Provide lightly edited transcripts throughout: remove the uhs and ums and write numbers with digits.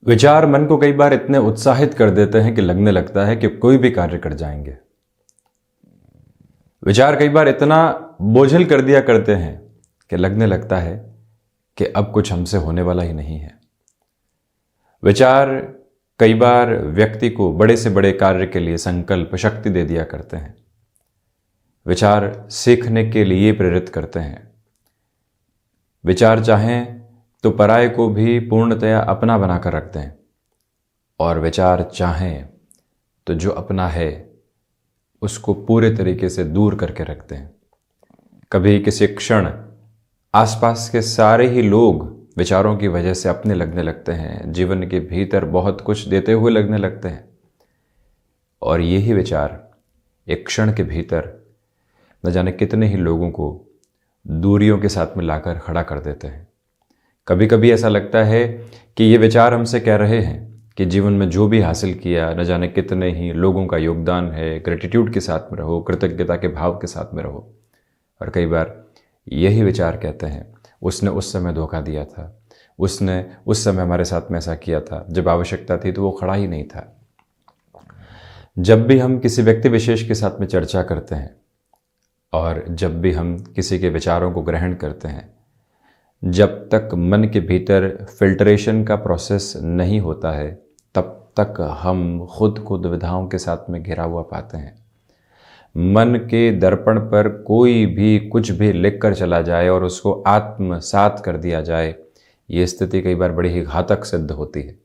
विचार मन को कई बार इतने उत्साहित कर देते हैं कि लगने लगता है कि कोई भी कार्य कर जाएंगे। विचार कई बार इतना बोझिल कर दिया करते हैं कि लगने लगता है कि अब कुछ हमसे होने वाला ही नहीं है। विचार कई बार व्यक्ति को बड़े से बड़े कार्य के लिए संकल्प शक्ति दे दिया करते हैं। विचार सीखने के लिए प्रेरित करते हैं। विचार चाहें तो पराये को भी पूर्णतया अपना बनाकर रखते हैं, और विचार चाहें तो जो अपना है उसको पूरे तरीके से दूर करके रखते हैं। कभी किसी क्षण आसपास के सारे ही लोग विचारों की वजह से अपने लगने लगते हैं, जीवन के भीतर बहुत कुछ देते हुए लगने लगते हैं, और यही विचार एक क्षण के भीतर न जाने कितने ही लोगों को दूरियों के साथ में लाकर खड़ा कर देते हैं। कभी कभी ऐसा लगता है कि ये विचार हमसे कह रहे हैं कि जीवन में जो भी हासिल किया, न जाने कितने ही लोगों का योगदान है, ग्रेटिट्यूड के साथ में रहो, कृतज्ञता के भाव के साथ में रहो। और कई बार यही विचार कहते हैं, उसने उस समय धोखा दिया था, उसने उस समय हमारे साथ में ऐसा किया था, जब आवश्यकता थी तो वो खड़ा ही नहीं था। जब भी हम किसी व्यक्ति विशेष के साथ में चर्चा करते हैं और जब भी हम किसी के विचारों को ग्रहण करते हैं, जब तक मन के भीतर फिल्ट्रेशन का प्रोसेस नहीं होता है तब तक हम खुद को दुविधाओं के साथ में घिरा हुआ पाते हैं। मन के दर्पण पर कोई भी कुछ भी लिख कर चला जाए और उसको आत्मसात कर दिया जाए, ये स्थिति कई बार बड़ी ही घातक सिद्ध होती है।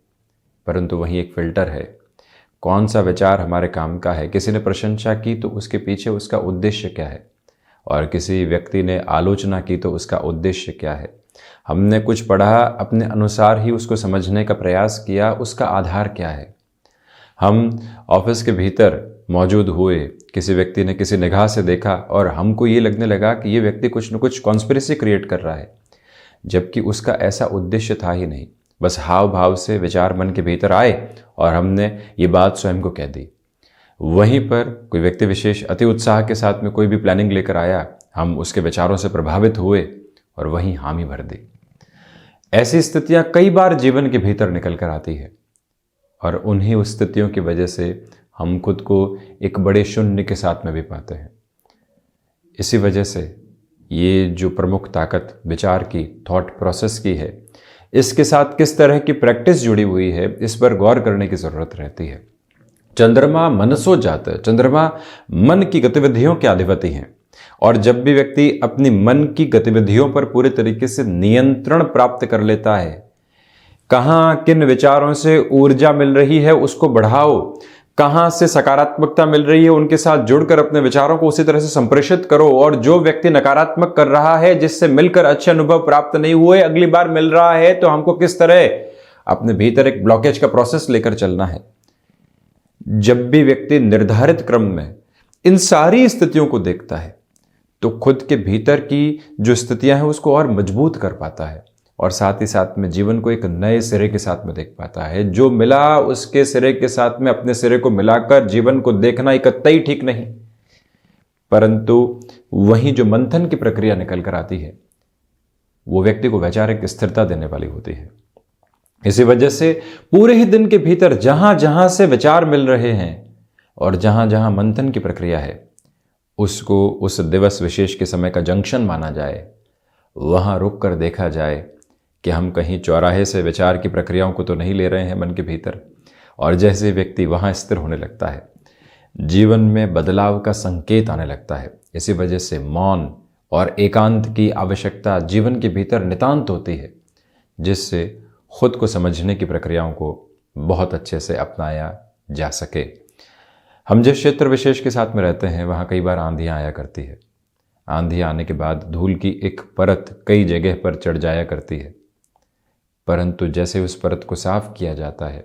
परंतु वहीं एक फिल्टर है, कौन सा विचार हमारे काम का है। किसी ने प्रशंसा की तो उसके पीछे उसका उद्देश्य क्या है, और किसी व्यक्ति ने आलोचना की तो उसका उद्देश्य क्या है। हमने कुछ पढ़ा, अपने अनुसार ही उसको समझने का प्रयास किया, उसका आधार क्या है। हम ऑफिस के भीतर मौजूद हुए, किसी व्यक्ति ने किसी निगाह से देखा और हमको ये लगने लगा कि ये व्यक्ति कुछ न कुछ कॉन्स्पिरेसी क्रिएट कर रहा है, जबकि उसका ऐसा उद्देश्य था ही नहीं। बस हाव भाव से विचार मन के भीतर आए और हमने ये बात स्वयं को कह दी। वहीं पर कोई व्यक्ति विशेष अति उत्साह के साथ में कोई भी प्लानिंग लेकर आया, हम उसके विचारों से प्रभावित हुए और वहीं हामी भर दी। ऐसी स्थितियां कई बार जीवन के भीतर निकल कर आती है, और उन्हीं स्थितियों की वजह से हम खुद को एक बड़े शून्य के साथ में भी पाते हैं। इसी वजह से ये जो प्रमुख ताकत विचार की, थॉट प्रोसेस की है, इसके साथ किस तरह की प्रैक्टिस जुड़ी हुई है, इस पर गौर करने की जरूरत रहती है। चंद्रमा मनसो जात, चंद्रमा मन की गतिविधियों के अधिपति हैं, और जब भी व्यक्ति अपनी मन की गतिविधियों पर पूरे तरीके से नियंत्रण प्राप्त कर लेता है, कहां किन विचारों से ऊर्जा मिल रही है उसको बढ़ाओ, कहां से सकारात्मकता मिल रही है उनके साथ जुड़कर अपने विचारों को उसी तरह से संप्रेषित करो, और जो व्यक्ति नकारात्मक कर रहा है, जिससे मिलकर अच्छे अनुभव प्राप्त नहीं हुए, अगली बार मिल रहा है तो हमको किस तरह अपने भीतर एक ब्लॉकेज का प्रोसेस लेकर चलना है। जब भी व्यक्ति निर्धारित क्रम में इन सारी स्थितियों को देखता है तो खुद के भीतर की जो स्थितियां हैं उसको और मजबूत कर पाता है, और साथ ही साथ में जीवन को एक नए सिरे के साथ में देख पाता है। जो मिला उसके सिरे के साथ में अपने सिरे को मिलाकर जीवन को देखना इकट्ठा ठीक नहीं, परंतु वहीं जो मंथन की प्रक्रिया निकल कर आती है वो व्यक्ति को वैचारिक स्थिरता देने वाली होती है। इसी वजह से पूरे ही दिन के भीतर जहां जहां से विचार मिल रहे हैं और जहां जहां मंथन की प्रक्रिया है, उसको उस दिवस विशेष के समय का जंक्शन माना जाए। वहां रुक कर देखा जाए कि हम कहीं चौराहे से विचार की प्रक्रियाओं को तो नहीं ले रहे हैं मन के भीतर, और जैसे व्यक्ति वहां स्थिर होने लगता है, जीवन में बदलाव का संकेत आने लगता है। इसी वजह से मौन और एकांत की आवश्यकता जीवन के भीतर नितांत होती है, जिससे खुद को समझने की प्रक्रियाओं को बहुत अच्छे से अपनाया जा सके। हम जिस क्षेत्र विशेष के साथ में रहते हैं वहाँ कई बार आंधियाँ आया करती है। आंधी आने के बाद धूल की एक परत कई जगह पर चढ़ जाया करती है, परंतु जैसे उस परत को साफ किया जाता है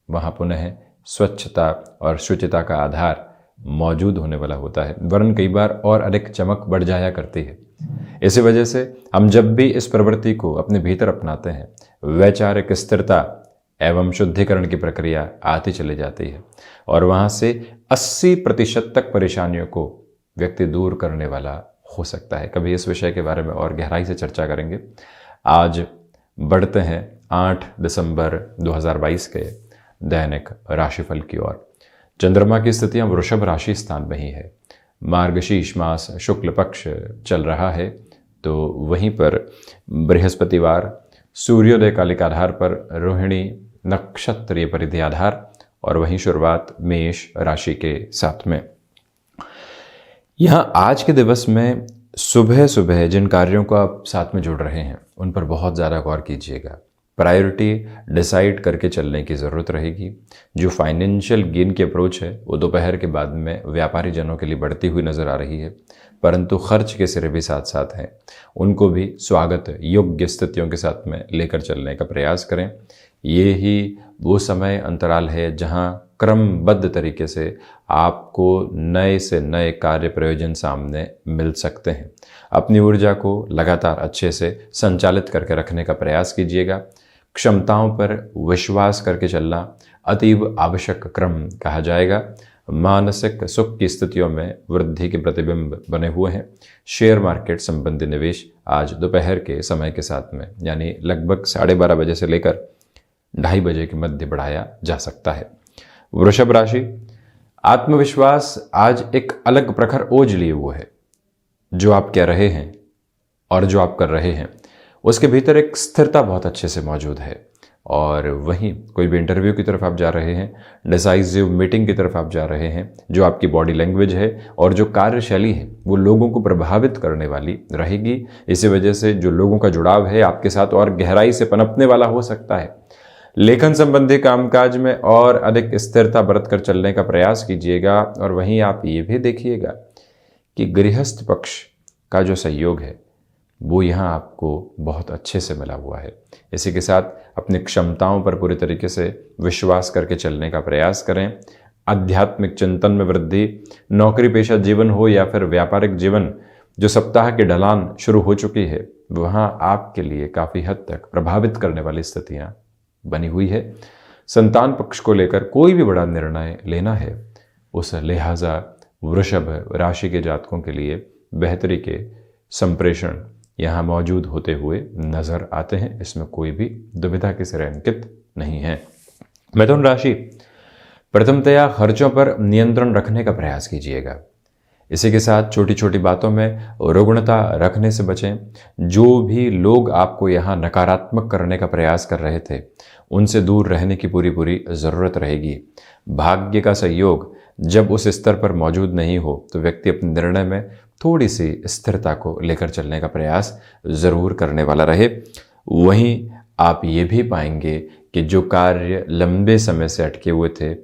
वहाँ पुनः स्वच्छता और शुचिता का आधार मौजूद होने वाला होता है, वरन कई बार और अधिक चमक बढ़ जाया करती है। इसी वजह से हम जब भी इस प्रवृत्ति को अपने भीतर अपनाते हैं, वैचारिक स्थिरता एवं शुद्धिकरण की प्रक्रिया आती चली जाती है, और वहाँ से 80% तक परेशानियों को व्यक्ति दूर करने वाला हो सकता है। कभी इस विषय के बारे में और गहराई से चर्चा करेंगे। आज बढ़ते हैं 8 दिसंबर 2022 के दैनिक राशिफल की ओर। चंद्रमा की स्थितियां वृषभ राशि स्थान में ही है। मार्गशीर्ष मास शुक्ल पक्ष चल रहा है, तो वहीं पर बृहस्पतिवार सूर्योदय कालिक आधार पर रोहिणी नक्षत्रीय परिधि आधार और वहीं शुरुआत मेष राशि के साथ में। यहाँ आज के दिवस में सुबह सुबह जिन कार्यों को आप साथ में जुड़ रहे हैं उन पर बहुत ज़्यादा गौर कीजिएगा। प्रायोरिटी डिसाइड करके चलने की ज़रूरत रहेगी। जो फाइनेंशियल गेन की अप्रोच है वो दोपहर के बाद में व्यापारी जनों के लिए बढ़ती हुई नज़र आ रही है, परंतु खर्च के सिरे भी साथ साथ हैं, उनको भी स्वागत योग्य स्थितियों के साथ में लेकर चलने का प्रयास करें। ये ही वो समय अंतराल है जहां क्रमबद्ध तरीके से आपको नए से नए कार्य प्रयोजन सामने मिल सकते हैं। अपनी ऊर्जा को लगातार अच्छे से संचालित करके रखने का प्रयास कीजिएगा। क्षमताओं पर विश्वास करके चलना अतीव आवश्यक क्रम कहा जाएगा। मानसिक सुख की स्थितियों में वृद्धि के प्रतिबिंब बने हुए हैं। शेयर मार्केट संबंधी निवेश आज दोपहर के समय के साथ में यानी लगभग 12:30 बजे से लेकर 2:30 बजे के मध्य बढ़ाया जा सकता है। वृषभ राशि, आत्मविश्वास आज एक अलग प्रखर ओज लिए हुए है। जो आप कह रहे हैं और जो आप कर रहे हैं उसके भीतर एक स्थिरता बहुत अच्छे से मौजूद है, और वहीं कोई भी इंटरव्यू की तरफ आप जा रहे हैं, डिसाइसिव मीटिंग की तरफ आप जा रहे हैं, जो आपकी बॉडी लैंग्वेज है और जो कार्यशैली है वो लोगों को प्रभावित करने वाली रहेगी। इसी वजह से जो लोगों का जुड़ाव है आपके साथ और गहराई से पनपने वाला हो सकता है। लेखन संबंधी कामकाज में और अधिक स्थिरता बरत कर चलने का प्रयास कीजिएगा, और वहीं आप ये भी देखिएगा कि गृहस्थ पक्ष का जो सहयोग है वो यहाँ आपको बहुत अच्छे से मिला हुआ है। इसी के साथ अपनी क्षमताओं पर पूरी तरीके से विश्वास करके चलने का प्रयास करें। आध्यात्मिक चिंतन में वृद्धि, नौकरी पेशा जीवन हो या फिर व्यापारिक जीवन, जो सप्ताह की ढलान शुरू हो चुकी है वहाँ आपके लिए काफ़ी हद तक प्रभावित करने वाली स्थितियाँ बनी हुई है। संतान पक्ष को लेकर कोई भी बड़ा निर्णय लेना है, उस लिहाजा वृषभ राशि के जातकों के लिए बेहतरी के संप्रेषण यहाँ मौजूद होते हुए नजर आते हैं। इसमें कोई भी दुविधा के सिरे अंकित नहीं है। मिथुन राशि, प्रथमतया खर्चों पर नियंत्रण रखने का प्रयास कीजिएगा। इसी के साथ छोटी छोटी बातों में रुग्णता रखने से बचें। जो भी लोग आपको यहाँ नकारात्मक करने का प्रयास कर रहे थे उनसे दूर रहने की पूरी ज़रूरत रहेगी। भाग्य का सहयोग जब उस स्तर पर मौजूद नहीं हो तो व्यक्ति अपने निर्णय में थोड़ी सी स्थिरता को लेकर चलने का प्रयास ज़रूर करने वाला रहे। वहीं आप ये भी पाएंगे कि जो कार्य लंबे समय से अटके हुए थे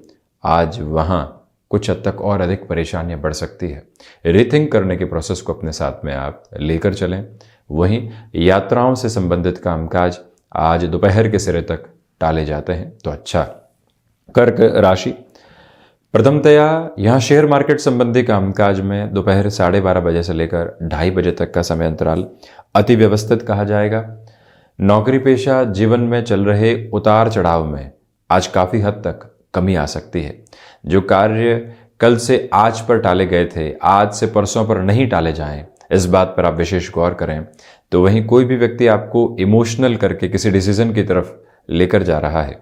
आज वहाँ कुछ हद तक और अधिक परेशानियां बढ़ सकती है। रीथिंक करने के प्रोसेस को अपने साथ में आप लेकर चलें। वहीं यात्राओं से संबंधित कामकाज आज दोपहर के सिरे तक टाले जाते हैं तो अच्छा। कर्क राशि, प्रथमतया यहाँ शेयर मार्केट संबंधी कामकाज में दोपहर 12:30 बजे से लेकर 2:30 बजे तक का समय अंतराल अति व्यवस्थित कहा जाएगा। नौकरी पेशा जीवन में चल रहे उतार चढ़ाव में आज काफ़ी हद तक कमी आ सकती है। जो कार्य कल से आज पर टाले गए थे आज से परसों पर नहीं टाले जाएं, इस बात पर आप विशेष गौर करें। तो वहीं कोई भी व्यक्ति आपको इमोशनल करके किसी डिसीजन की तरफ लेकर जा रहा है,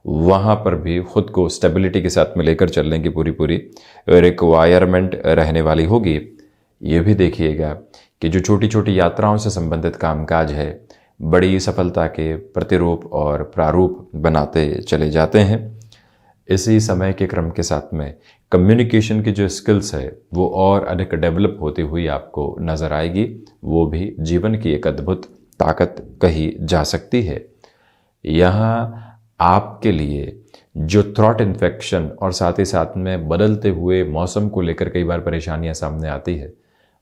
वहाँ पर भी खुद को स्टेबिलिटी के साथ में लेकर चलने की पूरी रिक्वायरमेंट रहने वाली होगी। ये भी देखिएगा कि जो छोटी छोटी यात्राओं से संबंधित कामकाज है बड़ी सफलता के प्रतिरूप और प्रारूप बनाते चले जाते हैं। इसी समय के क्रम के साथ में कम्युनिकेशन की जो स्किल्स है वो और अधिक डेवलप होती हुई आपको नज़र आएगी। वो भी जीवन की एक अद्भुत ताकत कही जा सकती है। यहाँ आपके लिए जो थ्रॉट इन्फेक्शन और साथ ही साथ में बदलते हुए मौसम को लेकर कई बार परेशानियां सामने आती है,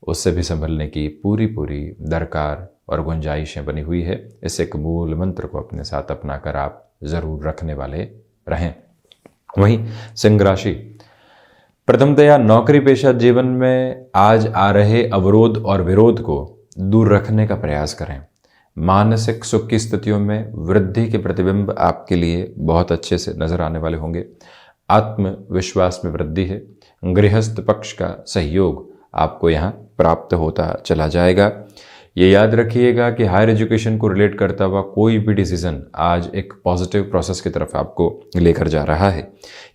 उससे भी संभलने की पूरी दरकार और गुंजाइशें बनी हुई है। इस एक मूल मंत्र को अपने साथ अपनाकर आप ज़रूर रखने वाले रहें। वहीं सिंह राशि, प्रथमतया नौकरी पेशा जीवन में आज आ रहे अवरोध और विरोध को दूर रखने का प्रयास करें। मानसिक सुख की स्थितियों में वृद्धि के प्रतिबिंब आपके लिए बहुत अच्छे से नजर आने वाले होंगे। आत्मविश्वास में वृद्धि है। गृहस्थ पक्ष का सहयोग आपको यहाँ प्राप्त होता चला जाएगा। ये याद रखिएगा कि हायर एजुकेशन को रिलेट करता हुआ कोई भी डिसीजन आज एक पॉजिटिव प्रोसेस की तरफ आपको लेकर जा रहा है।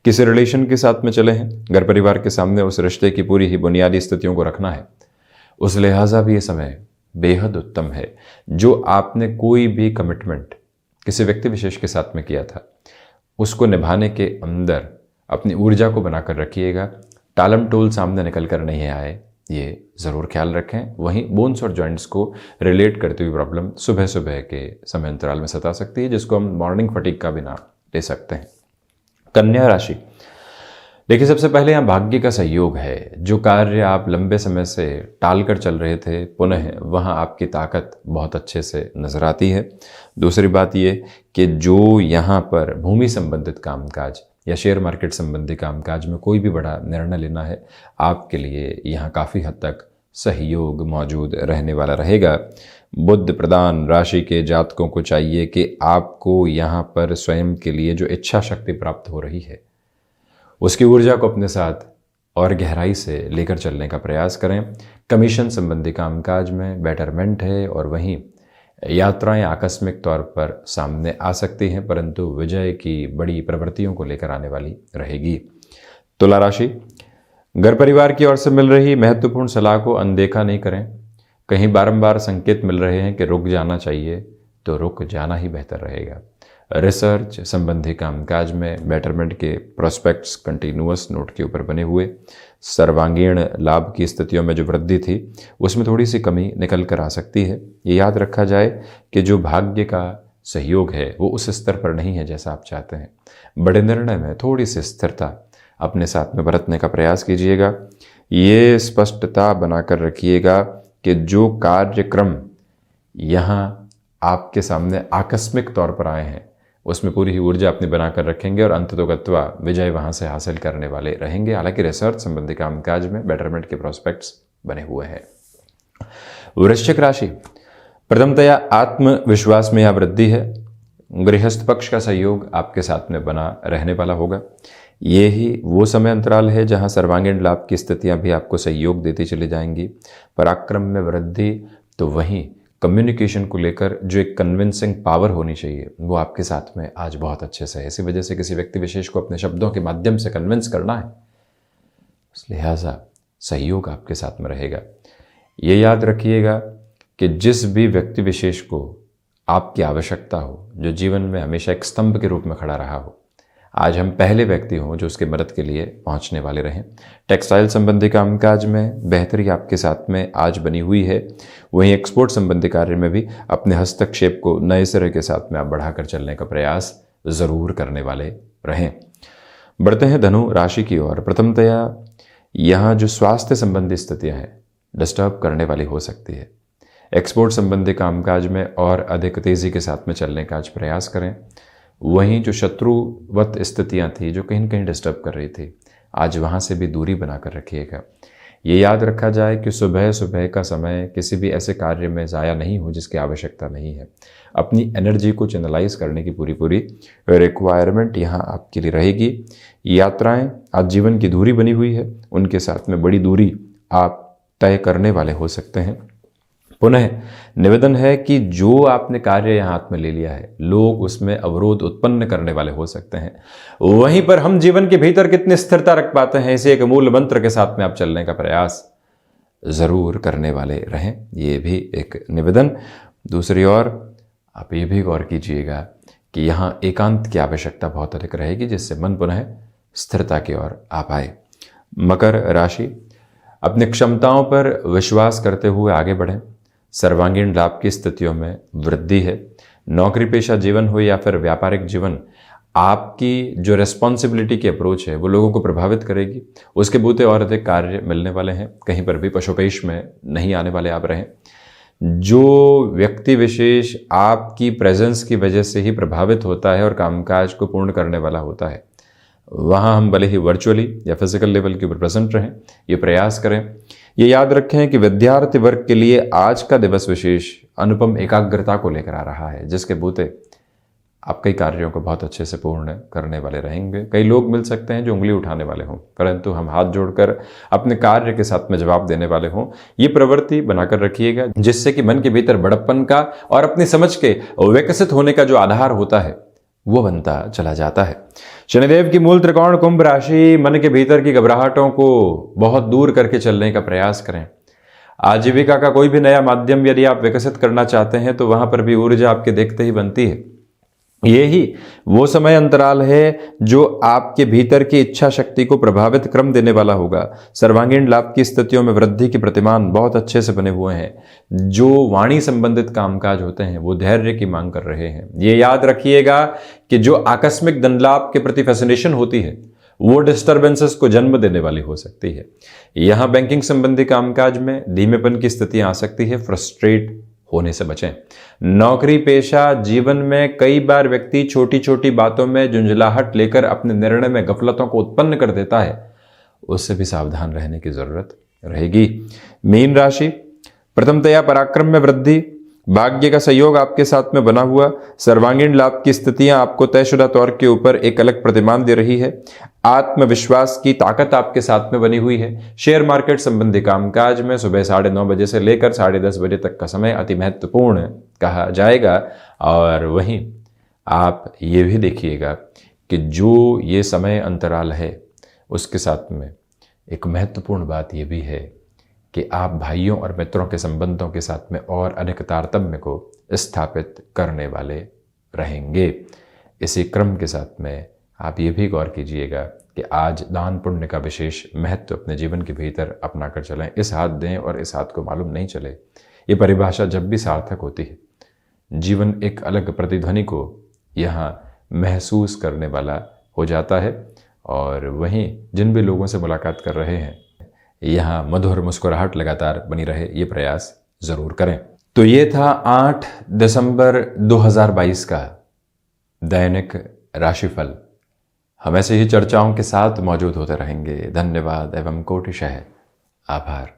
किसी रिलेशन के साथ में चले हैं, घर परिवार के सामने उस रिश्ते की पूरी ही बुनियादी स्थितियों को रखना है। उस लिहाजा भी ये समय बेहद उत्तम है। जो आपने कोई भी कमिटमेंट किसी व्यक्ति विशेष के साथ में किया था, उसको निभाने के अंदर अपनी ऊर्जा को बनाकर रखिएगा। टालम टोल सामने निकल कर नहीं आए, ये ज़रूर ख्याल रखें। वहीं बोन्स और जॉइंट्स को रिलेट करती हुई प्रॉब्लम सुबह सुबह के समय अंतराल में सता सकती है, जिसको हम मॉर्निंग फटीग का भी नाम ले सकते हैं। कन्या राशि, देखिए सबसे पहले यहाँ भाग्य का सहयोग है। जो कार्य आप लंबे समय से टाल कर चल रहे थे, पुनः वहाँ आपकी ताकत बहुत अच्छे से नजर आती है। दूसरी बात ये कि जो यहाँ पर भूमि संबंधित कामकाज या शेयर मार्केट संबंधी कामकाज में कोई भी बड़ा निर्णय लेना है, आपके लिए यहाँ काफ़ी हद तक सहयोग मौजूद रहने वाला रहेगा। बुध प्रधान राशि के जातकों को चाहिए कि आपको यहाँ पर स्वयं के लिए जो इच्छा शक्ति प्राप्त हो रही है, उसकी ऊर्जा को अपने साथ और गहराई से लेकर चलने का प्रयास करें। कमीशन संबंधी कामकाज में बेटरमेंट है और वहीं यात्राएं आकस्मिक तौर पर सामने आ सकती हैं, परंतु विजय की बड़ी प्रवृत्तियों को लेकर आने वाली रहेगी। तुला राशि, घर परिवार की ओर से मिल रही महत्वपूर्ण सलाह को अनदेखा नहीं करें। कहीं बारंबार संकेत मिल रहे हैं कि रुक जाना चाहिए, तो रुक जाना ही बेहतर रहेगा। रिसर्च संबंधी कामकाज में बेटरमेंट के प्रोस्पेक्ट्स कंटिन्यूअस नोट के ऊपर बने हुए। सर्वांगीण लाभ की स्थितियों में जो वृद्धि थी, उसमें थोड़ी सी कमी निकल कर आ सकती है। ये याद रखा जाए कि जो भाग्य का सहयोग है वो उस स्तर पर नहीं है जैसा आप चाहते हैं। बड़े निर्णय में थोड़ी सी स्थिरता अपने साथ में बरतने का प्रयास कीजिएगा। ये स्पष्टता बनाकर रखिएगा कि जो कार्यक्रम यहाँ आपके सामने आकस्मिक तौर पर आए हैं, उसमें पूरी ही ऊर्जा अपनी बनाकर रखेंगे और अंततोगत्वा विजय वहां से हासिल करने वाले रहेंगे। हालांकि रिसर्च संबंधी कामकाज में बेटरमेंट के प्रोस्पेक्ट्स बने हुए हैं। वृश्चिक राशि, प्रथमतया आत्मविश्वास में यह वृद्धि है। गृहस्थ पक्ष का सहयोग आपके साथ में बना रहने वाला होगा। ये ही वो समय अंतराल है जहां सर्वांगीण लाभ की स्थितियां भी आपको सहयोग देती चली जाएंगी। पराक्रम में वृद्धि, तो वहीं कम्युनिकेशन को लेकर जो एक कन्विंसिंग पावर होनी चाहिए वो आपके साथ में आज बहुत अच्छे से है। इसी वजह से किसी व्यक्ति विशेष को अपने शब्दों के माध्यम से कन्विंस करना है, इस लिहाजा सहयोग आपके साथ में रहेगा। ये याद रखिएगा कि जिस भी व्यक्ति विशेष को आपकी आवश्यकता हो, जो जीवन में हमेशा एक स्तंभ के रूप में खड़ा रहा हो, आज हम पहले व्यक्ति हों जो उसकी मदद के लिए पहुंचने वाले रहें। टेक्सटाइल संबंधी कामकाज में बेहतरी आपके साथ में आज बनी हुई है। वहीं एक्सपोर्ट संबंधी कार्य में भी अपने हस्तक्षेप को नए सिरे के साथ में आप बढ़ाकर चलने का प्रयास ज़रूर करने वाले रहें। बढ़ते हैं धनु राशि की ओर। प्रथमतया यहाँ जो स्वास्थ्य संबंधी स्थितियाँ हैं, डिस्टर्ब करने वाली हो सकती है। एक्सपोर्ट संबंधी कामकाज में और अधिक तेज़ी के साथ में चलने का आज प्रयास करें। वहीं जो शत्रुवत स्थितियां थी जो कहीं न कहीं डिस्टर्ब कर रही थी, आज वहां से भी दूरी बनाकर रखिएगा। ये याद रखा जाए कि सुबह सुबह का समय किसी भी ऐसे कार्य में ज़ाया नहीं हो जिसकी आवश्यकता नहीं है। अपनी एनर्जी को चैनलाइज करने की पूरी रिक्वायरमेंट यहाँ आपके लिए रहेगी। यात्राएं आज जीवन की दूरी बनी हुई है, उनके साथ में बड़ी दूरी आप तय करने वाले हो सकते हैं। पुनः निवेदन है कि जो आपने कार्य यहाँ हाथ में ले लिया है, लोग उसमें अवरोध उत्पन्न करने वाले हो सकते हैं। वहीं पर हम जीवन के भीतर कितनी स्थिरता रख पाते हैं, इसे एक मूल मंत्र के साथ में आप चलने का प्रयास जरूर करने वाले रहें। ये भी एक निवेदन। दूसरी ओर आप ये भी गौर कीजिएगा कि यहाँ एकांत की आवश्यकता बहुत अधिक रहेगी, जिससे मन पुनः स्थिरता की ओर आ पाए। मकर राशि, अपनी क्षमताओं पर विश्वास करते हुए आगे बढ़ें। सर्वांगीण लाभ की स्थितियों में वृद्धि है। नौकरी पेशा जीवन हो या फिर व्यापारिक जीवन, आपकी जो रिस्पॉन्सिबिलिटी की अप्रोच है वो लोगों को प्रभावित करेगी। उसके बूते और अधिक कार्य मिलने वाले हैं। कहीं पर भी पशुपेश में नहीं आने वाले आप रहें। जो व्यक्ति विशेष आपकी प्रेजेंस की वजह से ही प्रभावित होता है और कामकाज को पूर्ण करने वाला होता है, वहाँ हम भले ही वर्चुअली या फिजिकल लेवल के ऊपर प्रेजेंट रहें, ये प्रयास करें। ये याद रखें कि विद्यार्थी वर्ग के लिए आज का दिवस विशेष अनुपम एकाग्रता को लेकर आ रहा है, जिसके बूते आप कई कार्यों को बहुत अच्छे से पूर्ण करने वाले रहेंगे। कई लोग मिल सकते हैं जो उंगली उठाने वाले हों, परंतु हम हाथ जोड़कर अपने कार्य के साथ में जवाब देने वाले हों। ये प्रवृत्ति बनाकर रखिएगा, जिससे कि मन के भीतर बड़प्पन का और अपनी समझ के विकसित होने का जो आधार होता है वो बनता चला जाता है। शनिदेव की मूल त्रिकोण कुंभ राशि, मन के भीतर की घबराहटों को बहुत दूर करके चलने का प्रयास करें। आजीविका का कोई भी नया माध्यम यदि आप विकसित करना चाहते हैं तो वहां पर भी ऊर्जा आपके देखते ही बनती है। यही वो समय अंतराल है जो आपके भीतर की इच्छा शक्ति को प्रभावित क्रम देने वाला होगा। सर्वांगीण लाभ की स्थितियों में वृद्धि के प्रतिमान बहुत अच्छे से बने हुए हैं। जो वाणी संबंधित कामकाज होते हैं वो धैर्य की मांग कर रहे हैं। ये याद रखिएगा कि जो आकस्मिक धन लाभ के प्रति फैसिनेशन होती है वो डिस्टर्बेंसेस को जन्म देने वाली हो सकती है। यहां बैंकिंग संबंधी कामकाज में धीमेपन की स्थिति आ सकती है। फ्रस्ट्रेट होने से बचें। नौकरी पेशा जीवन में कई बार व्यक्ति छोटी छोटी बातों में झुंझलाहट लेकर अपने निर्णय में गफलतों को उत्पन्न कर देता है, उससे भी सावधान रहने की जरूरत रहेगी। मीन राशि, प्रथमतया पराक्रम में वृद्धि, भाग्य का सहयोग आपके साथ में बना हुआ, सर्वांगीण लाभ की स्थितियां आपको तयशुदा तौर के ऊपर एक अलग प्रतिमान दे रही है। आत्मविश्वास की ताकत आपके साथ में बनी हुई है। शेयर मार्केट संबंधी कामकाज में सुबह 9:30 बजे से लेकर 10:30 बजे तक का समय अति महत्वपूर्ण कहा जाएगा। और वहीं आप ये भी देखिएगा कि जो ये समय अंतराल है उसके साथ में एक महत्वपूर्ण बात ये भी है कि आप भाइयों और मित्रों के संबंधों के साथ में और अधिक तारतम्य को स्थापित करने वाले रहेंगे। इसी क्रम के साथ में आप ये भी गौर कीजिएगा कि आज दान पुण्य का विशेष महत्व अपने जीवन के भीतर अपना कर चलें। इस हाथ दें और इस हाथ को मालूम नहीं चले, ये परिभाषा जब भी सार्थक होती है। जीवन एक अलग प्रतिध्वनि को यहाँ महसूस करने वाला हो जाता है। और वहीं जिन भी लोगों से मुलाकात कर रहे हैं यहाँ मधुर मुस्कुराहट लगातार बनी रहे, ये प्रयास जरूर करें। तो ये था 8 दिसंबर 2022 का दैनिक राशिफल। हम ऐसे ही चर्चाओं के साथ मौजूद होते रहेंगे। धन्यवाद एवं कोटिशः आभार।